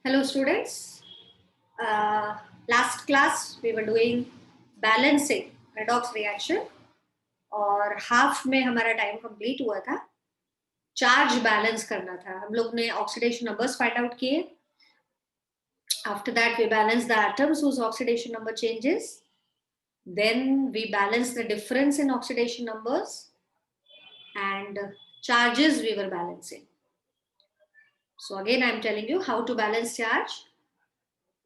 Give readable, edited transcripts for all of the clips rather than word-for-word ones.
Hello students. Last class we were doing balancing redox reaction और half में हमारा time complete हुआ था. चार्ज बैलेंस करना था. हम लोग ने ऑक्सीडेशन नंबर्स फाइंड आउट किए. After that we balance the atoms whose oxidation number changes. Then we balance the difference in oxidation numbers and charges we were balancing. So again I am telling you how to balance charge.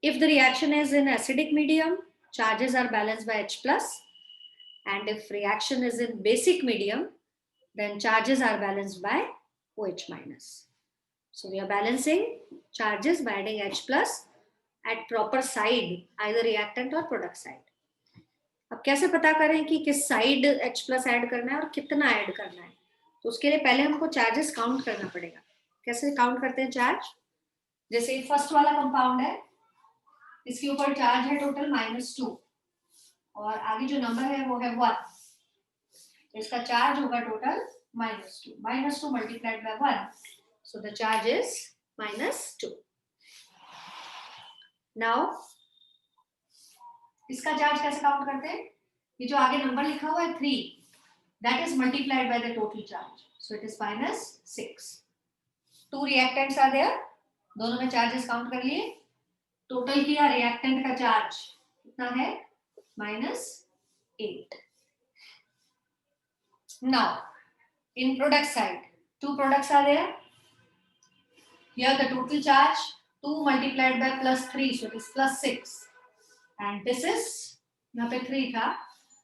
If the reaction is in acidic medium, charges are balanced by H plus, and if reaction is in basic medium, then charges are balanced by OH minus. So we are balancing charges by adding H plus at proper side, either reactant or product side. अब कैसे पता करें कि किस side H plus add करना है और कितना ऐड करना है? तो उसके लिए पहले हमको चार्जेस काउंट करना पड़ेगा. कैसे काउंट करते हैं चार्ज? जैसे फर्स्ट वाला कंपाउंड है, इसके ऊपर चार्ज है टोटल -2 और आगे जो नंबर है वो है 1. इसका चार्ज होगा total -2 multiplied by 1, so the charge is -2. Now इसका चार्ज कैसे काउंट करते हैं? ये जो आगे नंबर लिखा हुआ है 3, that is multiplied by the total charge, so it is -6. 2 reactants are there, दोनों में चार्जेस काउंट कर लिए. टोटल किया रिएक्टेंट का चार्ज कितना है? -8. Now, in product side, 2 products are there. Here the total charge 2 multiplied by +3, so it is +6. And this is, यहाँ पे 3 था,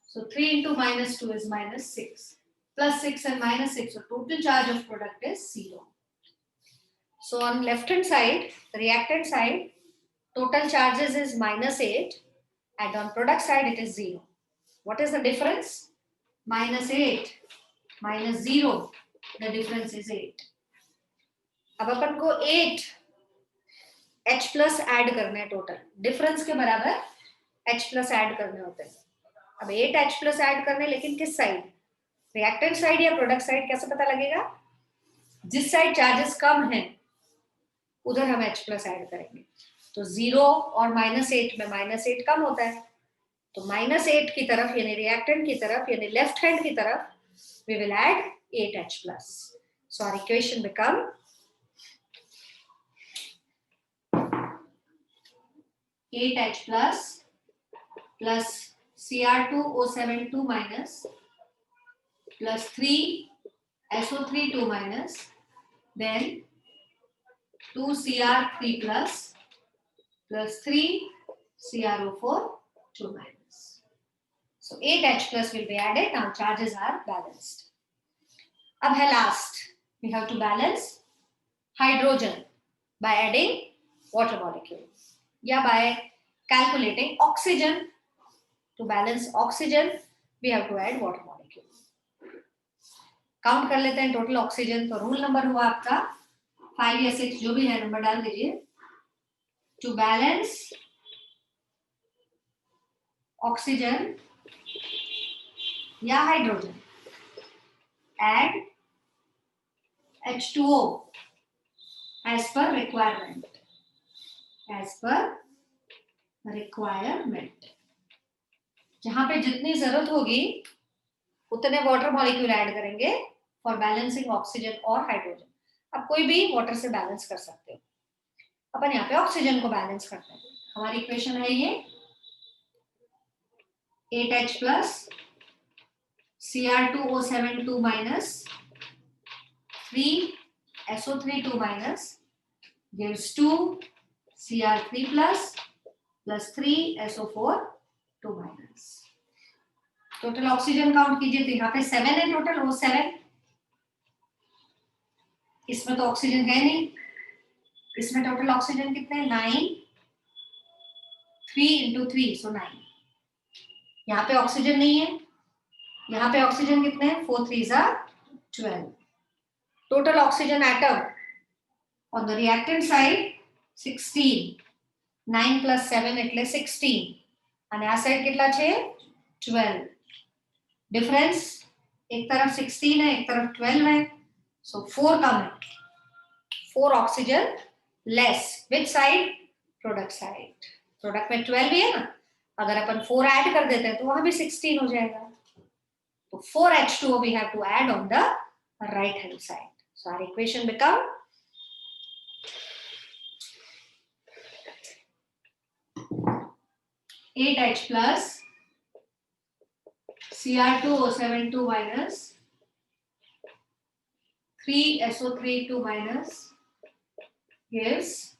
so 3 into -2 is -6. +6 and -6, so total charge of product is 0. So on left hand side, the reactant side, total charges is -8, and on product side it is 0. What is the difference? -8 -0, the difference is 8. अब अपन को 8 H plus add करना है. Total difference के बराबर H plus add करने होते हैं. अब 8 H plus ऐड करने, लेकिन किस साइड? रिएक्टेंट साइड या प्रोडक्ट साइड? कैसे पता लगेगा? जिस साइड चार्जेस कम हैं उधर हम H plus ऐड करेंगे. तो 0 और -8 में -8 कम होता है, तो -8 की तरफ यानी रिएक्टेंट की तरफ यानी लेफ्ट हैंड की तरफ we will add 8H plus. So our equation become (8H plus Cr2O7 2 minus plus 3SO3 2 minus, then 2Cr3 plus 3CrO4 2 minus. So 8H plus will be added. Now charges are balanced. अब है last. We have to balance hydrogen by adding water molecule, या by calculating oxygen. To balance oxygen, we have to add water molecule. Count कर लेते हैं total oxygen. तो rule number हुआ आपका 5 या 6, जो भी है नंबर डाल दीजिए. टू बैलेंस ऑक्सीजन या hydrogen, add H2O as per requirement. As per requirement. जहां पे जितनी जरूरत होगी उतने वाटर मॉलिक्यूल ऐड करेंगे फॉर बैलेंसिंग ऑक्सीजन और हाइड्रोजन. अब कोई भी वाटर से बैलेंस कर सकते हो. अपन यहाँ पे ऑक्सीजन को बैलेंस करते हैं. हमारी इक्वेशन है ये 8H plus Cr2O7 2 minus 3SO3 2 minus gives 2 Cr3 plus 3SO4 2 minus. Total oxygen count कीजिए. तो यहाँ पे 7 है टोटल, O7. इसमें तो ऑक्सीजन है नहीं. इसमें टोटल ऑक्सीजन कितने हैं? 9. 3 into 3, so 9. यहाँ पे ऑक्सीजन नहीं है. यहाँ पे ऑक्सीजन कितने हैं? 4 3s are 12. Total oxygen atom on the reactant side 16. 9 plus 7 એટલે 16. અને આ સાઈડ કેટલા છે? 12. डिफरेंस एक तरफ 16 है, एक तरफ 12 है, सो 4 कम है. 4 oxygen less which side, product side. Product में 12 ही है ना, अगर अपन 4 ऐड कर देते हैं तो वहां भी 16 हो जाएगा. तो 4H2O we have to add on the right hand side. So our equation become (8H plus Cr2O7 2 minus 3SO3 2 minus gives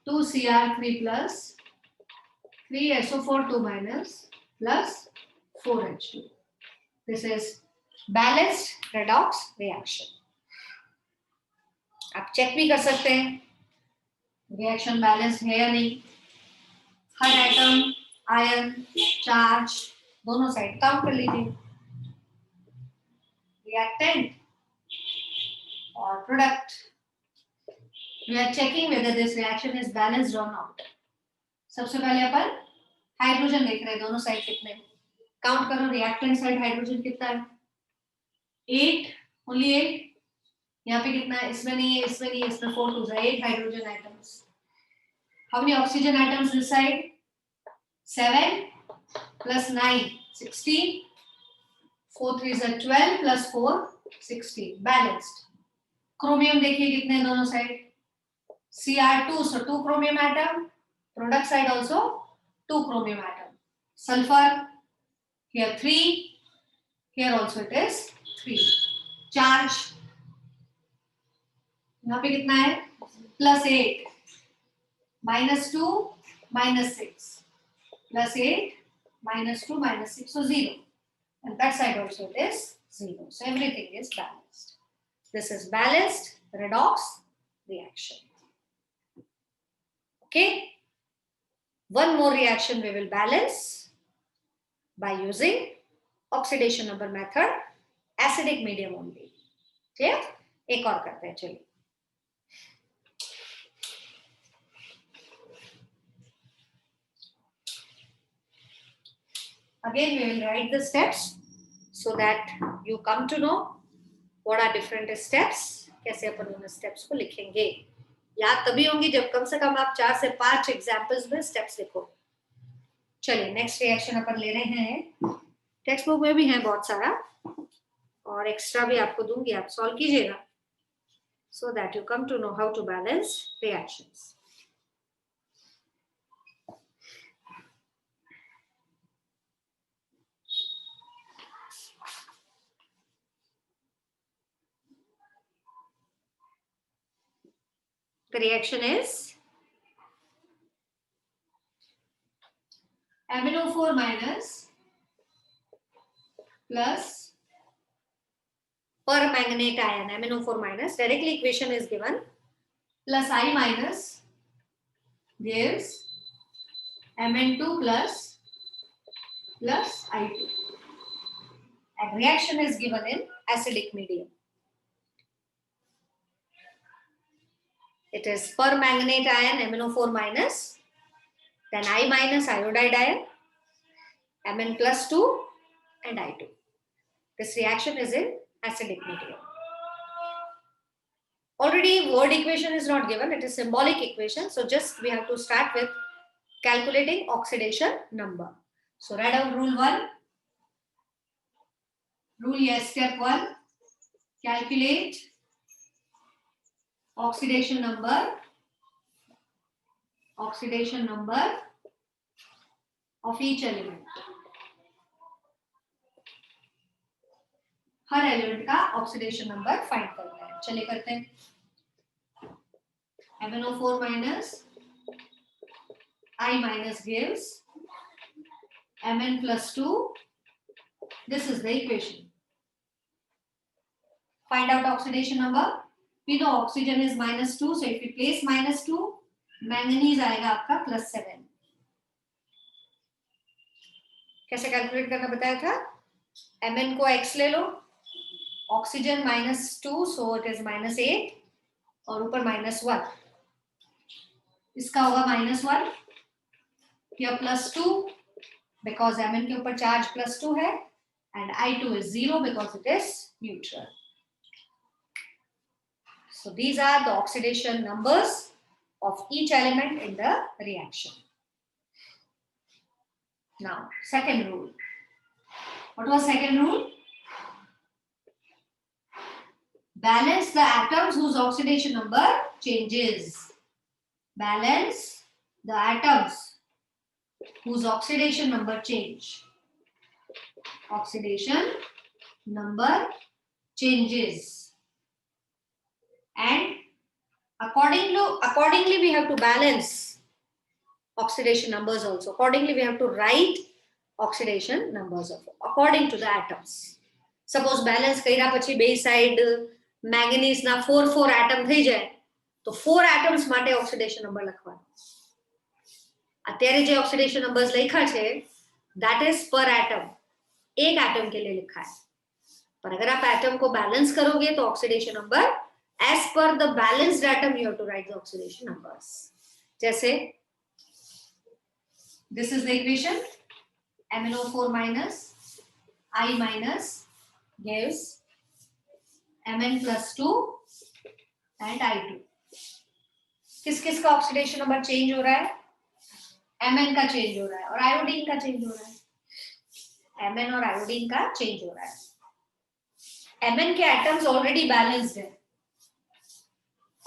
2Cr3 plus 3SO4 2 minus plus 4H2. This is balanced redox reaction. आप check भी कर सकते हैं reaction balance है या नहीं. हर atom, ion, charge दोनों side count कर लीजिए. रिएक्टेंट और product. We are checking whether this reaction is balanced or not. सबसे पहले अपन हाइड्रोजन देख रहे हैं, दोनों साइड कितने. काउंट करो रिएक्टेंट साइड हाइड्रोजन कितना है. 8, ओनली 8. यहाँ पे कितना है, इसमें नहीं है, इसमें नहीं है, इसमें 4 2 8 hydrogen atoms. How many oxygen atoms this side? 7 plus 9 16. 4 3s are 12 plus 4 16. Balanced. Chromium देखिए कितने हैं दोनों side. Cr2, so 2 chromium atom. Product side also 2 chromium atom. Sulfur, here 3. Here also it is 3. Charge, यहाँ पे कितना है? +8. -2, -6. +8, -2, -6, so 0. And that side also it is 0. So everything is balanced. This is balanced redox reaction. Okay. One more reaction we will balance by using oxidation number method, acidic medium only. Clear? एक और करते हैं चलिए. Again we will write the steps so that you come to know what are different steps. कैसे अपन उन steps को लिखेंगे. याद तभी होंगी जब कम से कम आप 4 से 5 एग्जाम्पल्स में स्टेप्स लिखो. चलिए नेक्स्ट रिएक्शन अपन ले रहे हैं. टेक्स्ट बुक में भी है बहुत सारा और एक्स्ट्रा भी आपको दूंगी, आप सॉल्व कीजिएगा so that you come to know how to balance reactions. The reaction is MnO4 minus plus permanganate ion. MnO4 minus, directly equation is given, plus I minus gives Mn2 plus I2. And reaction is given in acidic medium. It is permanganate ion MnO4 minus, then I minus iodide ion, Mn plus 2 and I2. This reaction is in acidic medium. Already word equation is not given, it is symbolic equation. So just we have to start with calculating oxidation number. So write down rule 1. Rule yes, step 1. Calculate oxidation number of each element. Her element का oxidation number find करना है. चलिए करते हैं. MnO4 minus I minus gives Mn plus 2. This is the equation. Find out oxidation number. We know oxygen is -2, so if we place -2, manganese आएगा आपका +7. कैसे calculate करना बताया था? Mn को x ले लो, ऑक्सीजन -2, so it is -8 और ऊपर -1. इसका होगा -1 या +2 because Mn के ऊपर चार्ज +2 है and I2 is 0 because it is neutral. So these are the oxidation numbers of each element in the reaction. Now, second rule. What was second rule? Balance the atoms whose oxidation number changes. Balance the atoms whose oxidation number change. Oxidation number changes. And accordingly we have to balance oxidation numbers also. Accordingly we have to write oxidation numbers also, according to the atoms. Suppose balance કર્યા પછી બે side manganese ના 4 atom થઈ જાય તો 4 atoms માટે oxidation number લખવાનો. અત્યારે જે ઓક્સિડેશન નંબર્સ લખ્યા છે that is per atom, एक एटम के लिए लिखा है. पर अगर आप एटम को बैलेंस करोगे तो oxidation number as per the balanced atom you have to write the oxidation numbers. जैसे this is the equation, MnO4 minus I minus gives Mn plus 2 and I2. किस किस का ऑक्सीडेशन नंबर चेंज हो रहा है? Mn का change हो रहा है और आयोडीन का चेंज हो रहा है. Mn और आयोडीन का चेंज हो रहा है. Mn के एटम्स ऑलरेडी बैलेंस्ड है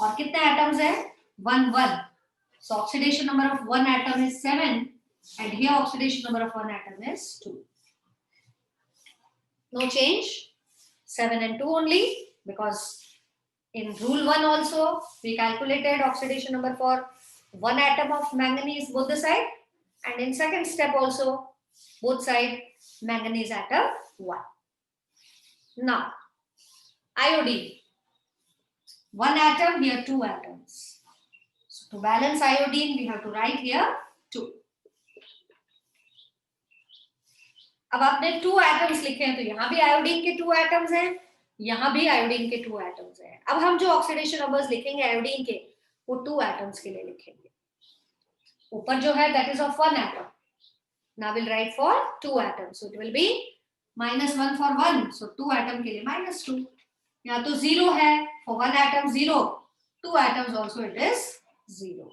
और कितने एटम्स है? 1 1. So oxidation number of one atom is 7 and here oxidation number of one atom is 2. No change, 7 and 2 only, because in rule 1 also we calculated oxidation number for one atom of manganese both the side, and in second step also both side manganese atom 1. Now iodine, one atom, here 2 atoms. So to balance iodine we have to write here 2. अब आपने 2 atoms लिखे हैं तो यहाँ भी iodine के 2 atoms हैं, यहाँ भी आयोडीन के 2 एटम्स हैं. अब हम जो ऑक्सीडेशन नंबर्स लिखेंगे आयोडीन के वो 2 एटम्स के लिए लिखेंगे. ऊपर जो है that is of one atom. Now we'll write for 2 atoms. So it will be -1 for 1. So 2 atom के लिए -2. यहाँ तो 0 है, for 1 atom 0. 2 atoms also it is 0.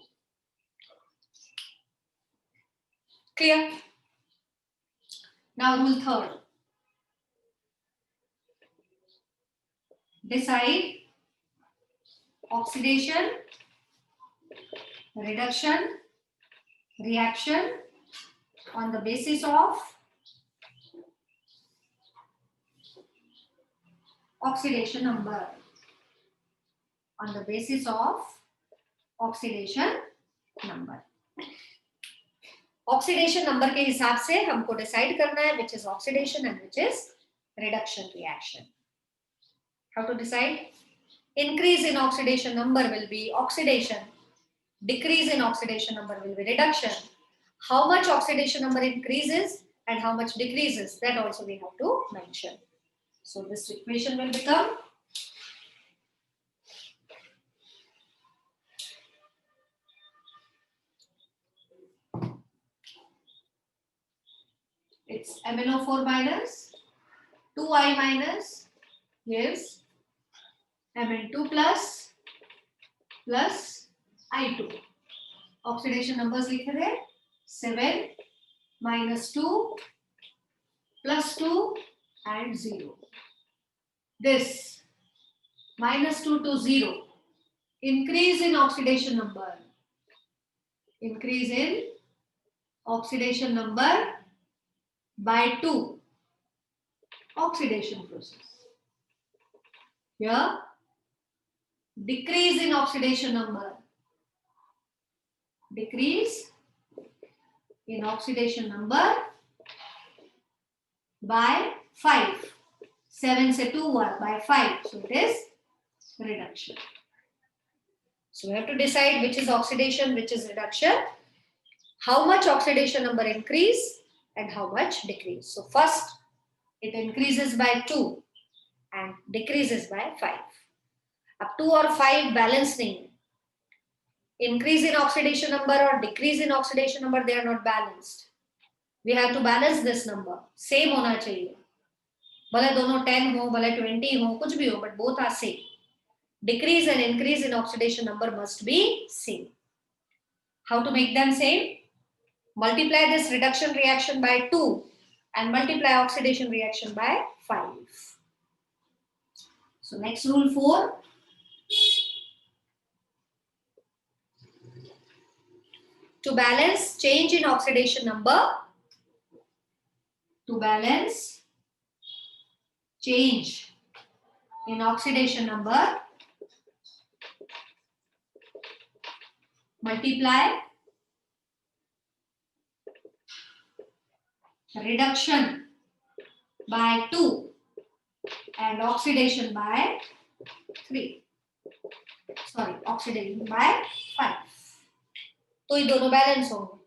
Clear? Now rule 3rd. Decide oxidation, reduction, reaction on the basis of oxidation number. On the basis of oxidation number. Oxidation number के हिसाब से हमको decide करना है which is oxidation and which is reduction reaction. How to decide? Increase in oxidation number will be oxidation, decrease in oxidation number will be reduction. How much oxidation number increases and how much decreases, that also we have to mention. So this equation will become it's MnO4 minus 2I minus gives Mn2 plus I2. Oxidation numbers लिखे थे 7 minus 2 plus 2 and 0. This -2 to 0. Increase in oxidation number. Increase in oxidation number by 2. Oxidation process. Here, decrease in oxidation number. Decrease in oxidation number by 5. 7 से 2 हुआ by 5. So it is reduction. So we have to decide which is oxidation, which is reduction. How much oxidation number increase and how much decrease. So first it increases by 2 and decreases by 5. Up 2 or 5 balance नहीं. Increase in oxidation number or decrease in oxidation number, they are not balanced. We have to balance this number. Same होना चाहिए. भले दोनों 10 हो, भले 20 हो, कुछ भी हो, but both are same. decrease and increase in oxidation number must be same. How to make them same? Multiply this reduction reaction by 2 and multiply oxidation reaction by 5. So next rule 4. To balance change in oxidation number, to balance change in oxidation number, multiply reduction by 2 and oxidation by 3. Sorry, oxidation by 5. तो ये दोनों balance होंगे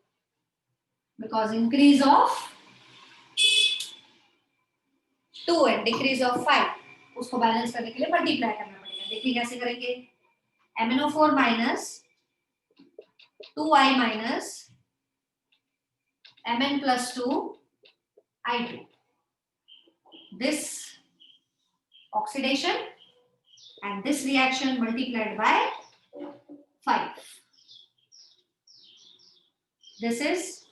because increase of 2 and decrease of 5 उसको balance करने के लिए multiply करना पड़ेगा. देखिए कैसे करेंगे. MnO4 minus 2I minus Mn plus 2 I2. This oxidation and this reaction multiplied by 5. This is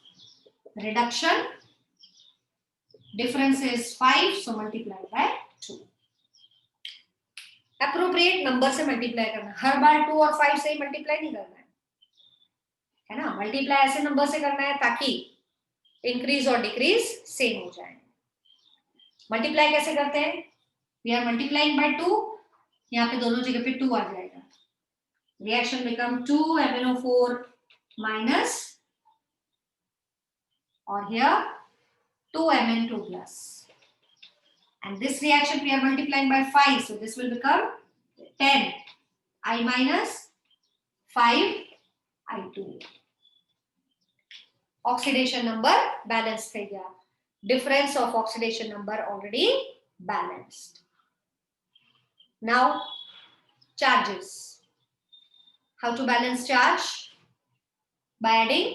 reduction. Difference is 5, so multiplied by 2. Appropriate number से multiply करना. हर बार 2 और 5 से ही multiply नहीं करना है ना. Multiply ऐसे number से करना है ताकि increase और decrease same हो जाए. Multiply कैसे करते हैं? We are multiplying by 2. यहाँ पे दोनों जगह पे 2 आ जाएगा. Reaction become 2 MnO4 minus or here 2 Mn2 plus. And this reaction we are multiplying by 5, so this will become 10 I minus 5 I2. Oxidation number balanced થઈ ગયા. Difference of oxidation number already balanced. Now charges. How to balance charge? By adding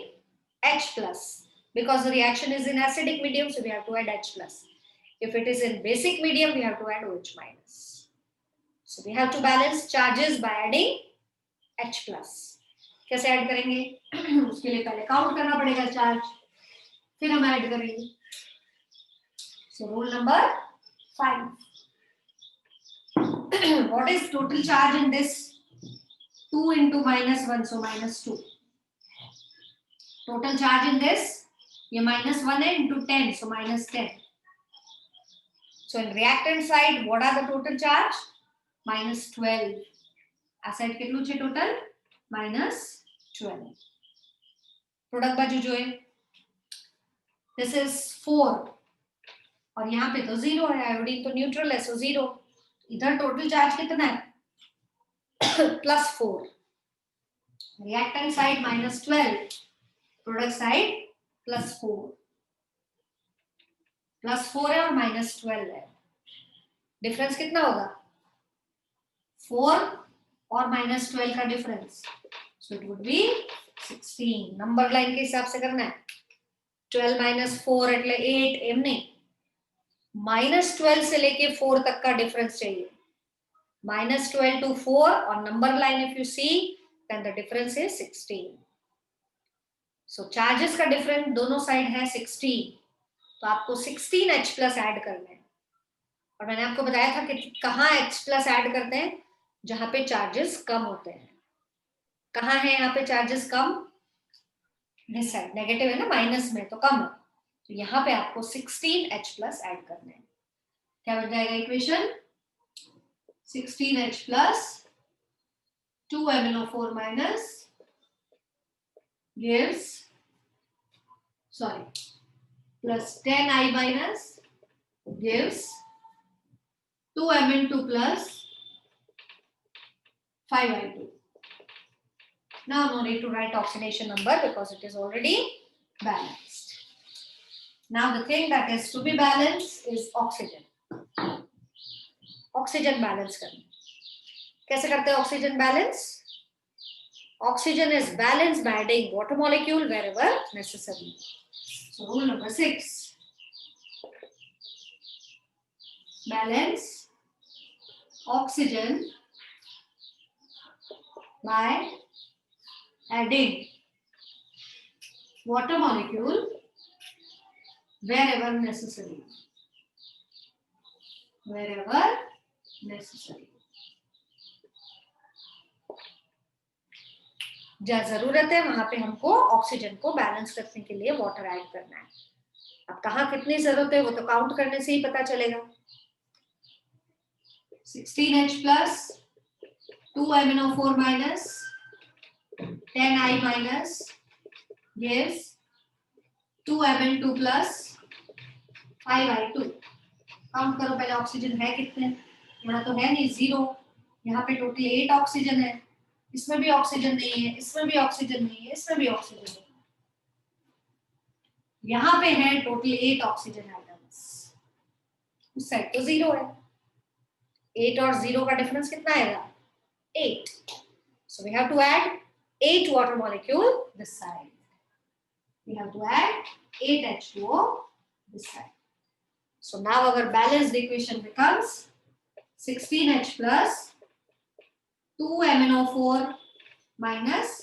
H plus. Because the reaction is in acidic medium, so we have to add H plus. If it is in basic medium, we have to add OH minus. So we have to balance charges by adding H plus. कैसे add करेंगे? उसके लिए पहले count करना पड़ेगा charge, फिर हम add करेंगे. So rule number 5. What is total charge in this? 2 into minus 1, so minus 2. Total charge in this, ये minus 1 है into 10, so minus 10. So in reactant side, what are the total charge? Minus 12. આ side કેટલું છે total? Minus 12. Product बाजू जो है, this is 4 और यहाँ पे तो 0 है. आयोडीन तो न्यूट्रल है, so 0. इधर total charge कितना है? Plus 4. Reactant side minus 12. Product side plus 4. Plus 4 है और माइनस 12 है. डिफरेंस कितना होगा? 4 और माइनस 12 का difference, so it would be 16. Number line के हिसाब से करना है. 12 माइनस 4 એટલે 8 એમ नहीं, माइनस 12 से लेके 4 तक का डिफरेंस चाहिए. माइनस 12 टू 4 और number line if you see then the difference is 16. So charges का डिफरेंस दोनों साइड है 16, तो आपको 16 H प्लस ऐड करना है. और मैंने आपको बताया था कि कहाँ H प्लस ऐड करते हैं? जहां पे चार्जेस कम होते हैं. कहाँ है यहाँ पे charges come? This side negative है ना, माइनस में तो कम है, तो यहाँ पे आपको 16 H प्लस ऐड करना है. क्या बन जाएगा equation? 16 H plus 2 MnO4 minus gives, sorry, plus 10 I minus gives 2 Mn2 plus 5 I2. Now no need to write oxidation number because it is already balanced. Now the thing that is to be balanced is oxygen. Oxygen balance करना. कैसे करते हैं oxygen balance? Oxygen is balanced by adding water molecule wherever necessary. So rule number 6. Balance oxygen by adding water molecule wherever necessary. Wherever necessary. जहाँ जरूरत है वहां पे हमको ऑक्सीजन को बैलेंस करने के लिए वाटर ऐड करना है. अब कहाँ कितनी जरूरत है वो तो काउंट करने से ही पता चलेगा. 16H plus 2MnO4 minus 10I minus gives 2Mn2 plus 5I2. Count करो पहले ऑक्सीजन है कितने. यहाँ तो है नहीं, 0. यहाँ पे टोटल 8 ऑक्सीजन है. इसमें भी ऑक्सीजन नहीं है, इसमें भी ऑक्सीजन नहीं है, इसमें भी ऑक्सीजन नहीं है. यहाँ पे है टोटल 8 ऑक्सीजन एटम्स. उस साइड तो 0 है. 8 और 0 का डिफरेंस कितना आएगा? 8. So we have to add 8 water molecule this side. We have to add 8 H2O this side. So now our balanced equation becomes 16H plus 2MnO4 minus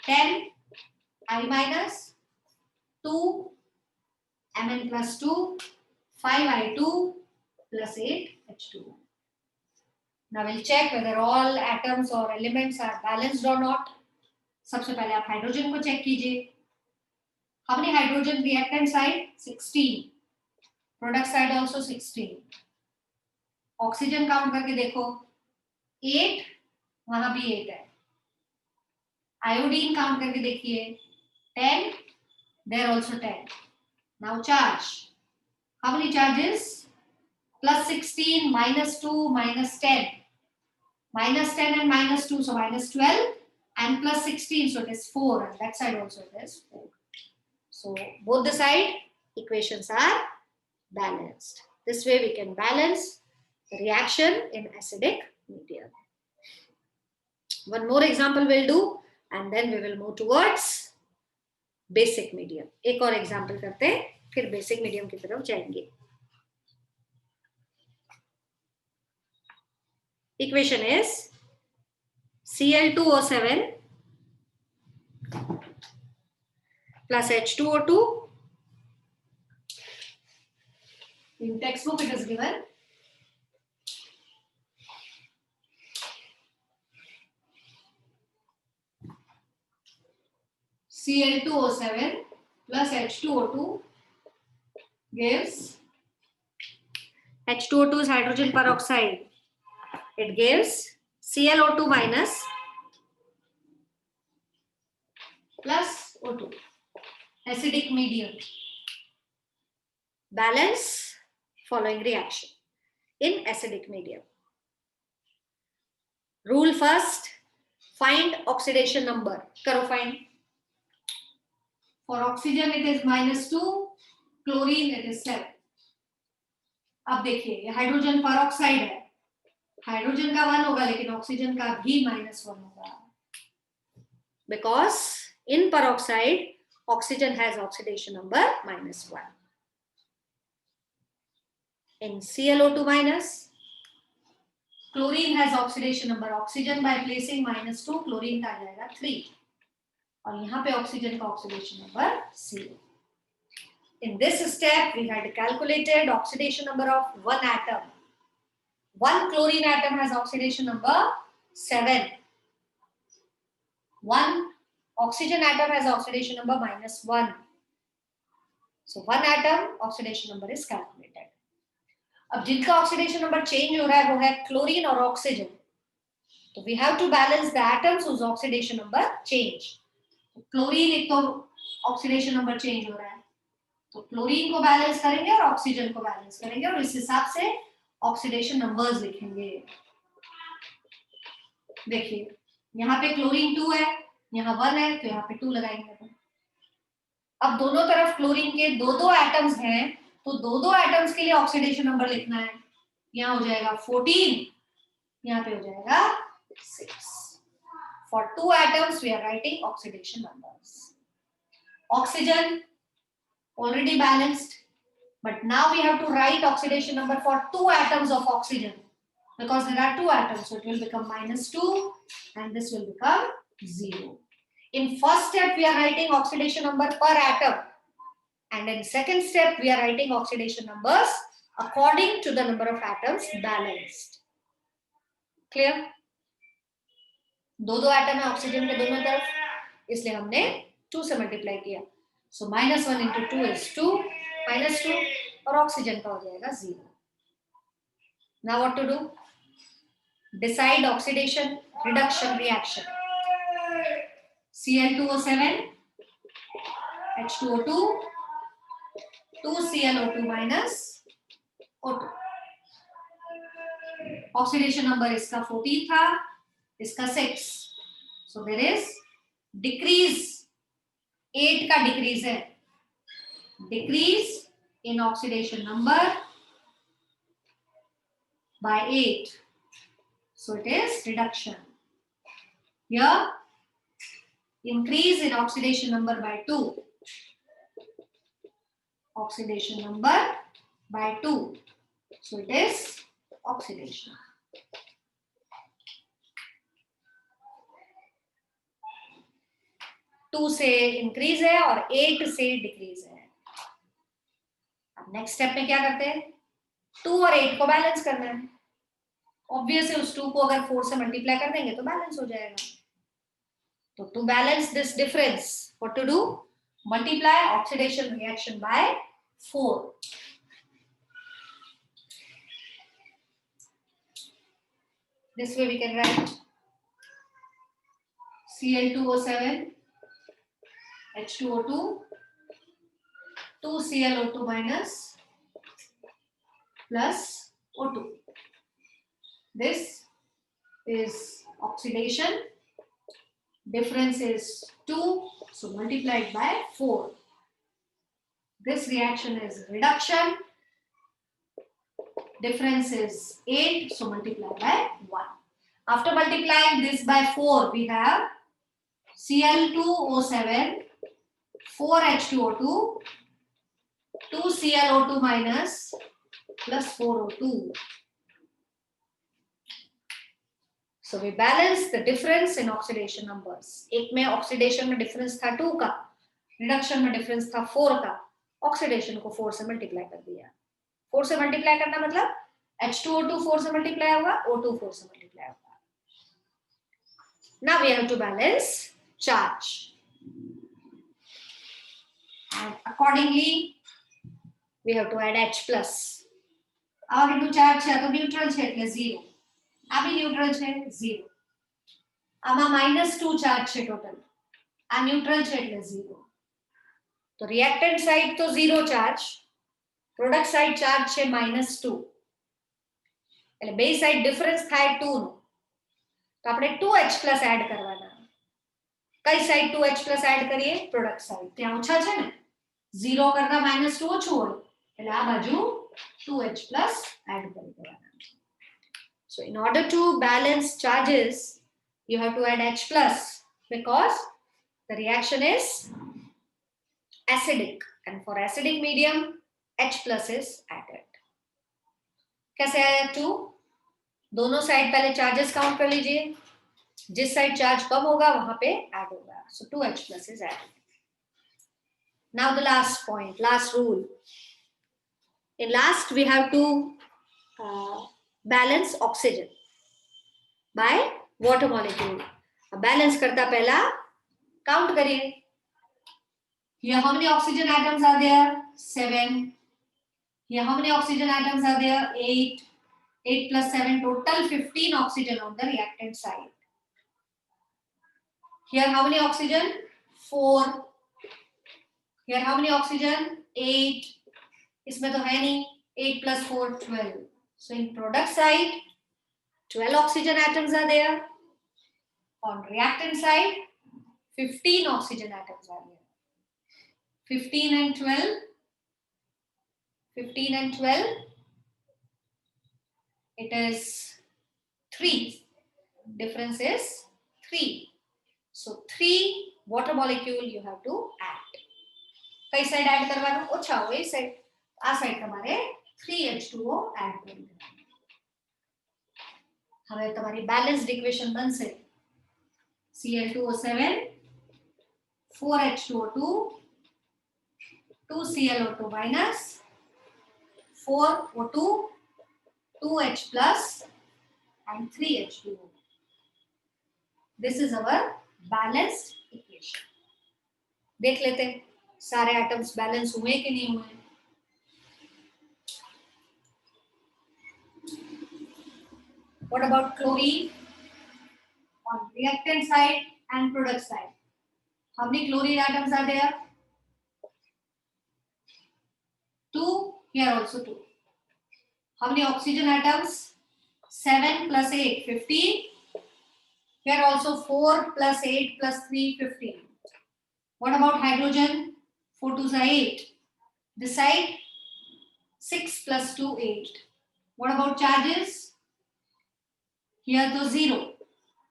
10I minus 2Mn plus 2 5I2 plus 8H2O. Now we'll check whether all atoms or elements are balanced or not. सबसे पहले आप hydrogen को check कीजिए. How many hydrogen reactant side? 16. Product side also 16. Oxygen count करके देखो. 8, वहां भी 8 है. आयोडीन काउंट करके देखिए. 10, there also 10. Now charge. How many charges? Plus 16, minus 2, minus 10. Minus 10 and minus 2, so minus 12. And plus 16, so it is 4. And that side also it is 4. So both the side equations are balanced. This way we can balance the reaction in acidic medium. One more example we'll do and then we will move towards basic medium. एक और example करते हैं, फिर basic medium की तरफ जाएंगे. Equation is Cl2O7 plus H2O2. In textbook it is given. Cl2O7 plus H2O2 gives H2O2 is hydrogen peroxide. It gives ClO2 minus plus O2. Acidic medium. Balance following reaction in acidic medium. Rule first, find oxidation number. Karo find. For oxygen it is -2, chlorine it is 7. अब देखिए ये hydrogen peroxide है. Hydrogen का 1 होगा लेकिन oxygen का भी -1 होगा. Because in peroxide oxygen has oxidation number -1. In ClO2 minus, chlorine has oxidation number. Oxygen by placing -2, chlorine का आ जाएगा 3. और यहाँ पे ऑक्सीजन का oxidation number 0. In this step, we had calculated oxidation number of one atom. One chlorine atom has oxidation number 7. One oxygen atom has oxidation number -1. So one atom oxidation number is calculated. अब जिनका oxidation number change हो रहा है वो है chlorine और oxygen. So we have to balance the atoms whose oxidation number change. Chlorine एक तो ऑक्सीडेशन नंबर चेंज हो रहा है तो क्लोरीन को बैलेंस करेंगे और ऑक्सीजन को बैलेंस करेंगे और इस हिसाब से ऑक्सीडेशन नंबर्स लिखेंगे. देखिए यहाँ पे क्लोरीन 2 है, यहाँ 1 है तो यहाँ पे 2 लगाएंगे. अब दोनों तरफ क्लोरीन के दो एटम्स हैं तो दो एटम्स के लिए ऑक्सीडेशन नंबर लिखना है. यहाँ हो जाएगा 14, यहाँ पे हो जाएगा 6. For 2 atoms, we are writing oxidation numbers. Oxygen already balanced, but now we have to write oxidation number for 2 atoms of oxygen. because there are two atoms, so it will become -2 and this will become 0. In first step, we are writing oxidation number per atom, and in second step, we are writing oxidation numbers according to the number of atoms balanced. Clear? दो दो atom है oxygen के दोनों तरफ, इसलिए हमने 2 से multiply किया. सो -1 into 2 is 2, -2, और ऑक्सीजन का हो जाएगा 0. Now what to do? Decide oxidation reduction reaction. Cl2O7, H2O2, 2ClO2 minus O2. Oxidation number इसका 14 था, इसका 6. So there is decrease, 8 का decrease है. Decrease in oxidation number by 8. So it is reduction. Here, increase in oxidation number by 2. Oxidation number by 2. So it is oxidation. Two से increase है और 8 से decrease है. अब नेक्स्ट स्टेप में क्या करते हैं? 2 और 8 को बैलेंस करना है. ऑब्वियसली उस 2 को अगर 4 से मल्टीप्लाई कर देंगे तो बैलेंस हो जाएगा. तो to balance this difference, what to do? Multiply oxidation reaction by 4. This way we can write Cl2O7, H2O2, 2ClO2 minus plus O2. This is oxidation. Difference is 2, so multiplied by 4. This reaction is reduction. Difference is 8, so multiply by 1. After multiplying this by 4, we have Cl2O7, 4H2O2, 2ClO2 minus plus 4O2. So we balance the difference in oxidation numbers. एक में oxidation में difference था 2 का, reduction में difference था 4 का, oxidation को 4 से multiply कर दिया. 4 से मल्टीप्लाई करना मतलब H2O2 4 से मल्टीप्लाई होगा, O2 4 से मल्टीप्लाई होगा. Now we have to balance charge, and accordingly we have to add H plus. આવા કેટલું ચાર્જ છે? આ તો ન્યુટ્રલ છે એટલે 0. આ બી ન્યુટ્રલ છે 0. આમાં -2 ચાર્જ છે ટોટલ. આ ન્યુટ્રલ છે એટલે 0. તો રિએક્ટન્ટ સાઈડ તો 0 ચાર્જ, પ્રોડક્ટ સાઈડ ચાર્જ છે -2, એટલે બે સાઈડ ડિફરન્સ થાય 2 નો. તો આપણે 2H+ એડ કરવાના. કઈ સાઈડ 2H+ એડ કરીએ? Product side. ત્યાં ઓછા છે ને, 0 કરતા -2 ઓછું હોય એટલે આ બાજુ 2H+ એડ કરી દેવાના. So in order to balance charges, you have to add H+ because the reaction is acidic, and for acidic medium H+ is added. कैसे आया 2? दोनों साइड पहले चार्जेस काउंट कर लीजिए. जिस साइड चार्ज कम होगा वहां पे ऐड होगा. So 2H+ is added. Now the last point, last rule. In last we have to balance oxygen by water molecule. Balance करता पहला count करिए. Here how many oxygen atoms are there? 7. Here how many oxygen atoms are there? 8. 8 plus 7, total 15 oxygen on the reactant side. Here how many oxygen? 4. Here how many oxygen? 8. इसमें तो है नहीं. 8 plus 4, 12. So in product side, 12 oxygen atoms are there. On reactant side, 15 oxygen atoms are there. 15 and 12. 15 and 12. It is 3. Difference is 3. So 3 water molecule you have to add. कई side add करवाना? ओछा हो side. आ side તમારે 3H2O add કરી દેવાનું. હવે તમારી balanced equation બનશે Cl2O7 4H2O2 2ClO2 minus 4O2 2H plus and 3H2O. This is our balanced equation. देख लेते सारे एटम्स बैलेंस हुए कि नहीं हुए. What about chlorine? On reactant side and product side, how many chlorine atoms are there? 2. Here also 2. How many oxygen atoms? 7 plus 8, 15. Here also 4 plus 8 plus 3, 15. What about hydrogen? 4 2s are 8. This side 6 plus 2, 8. What about charges? Here the 0.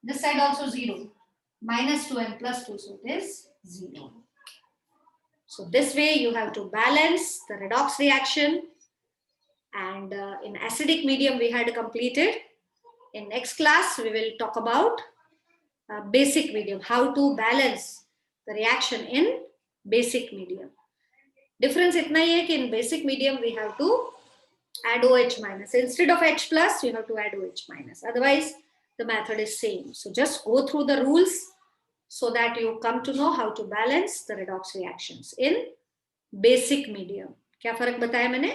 This side also 0. Minus 2 and plus 2, so it is 0. So this way you have to balance the redox reaction, and in acidic medium we had completed. In next class we will talk about basic medium, how to balance the reaction in basic medium. Difference itna hi hai ki in basic medium we have to add OH minus. Instead of H plus, you have to add OH minus. Otherwise, the method is same. So just go through the rules so that you come to know how to balance the redox reactions in basic medium. क्या फर्क बताया मैंने?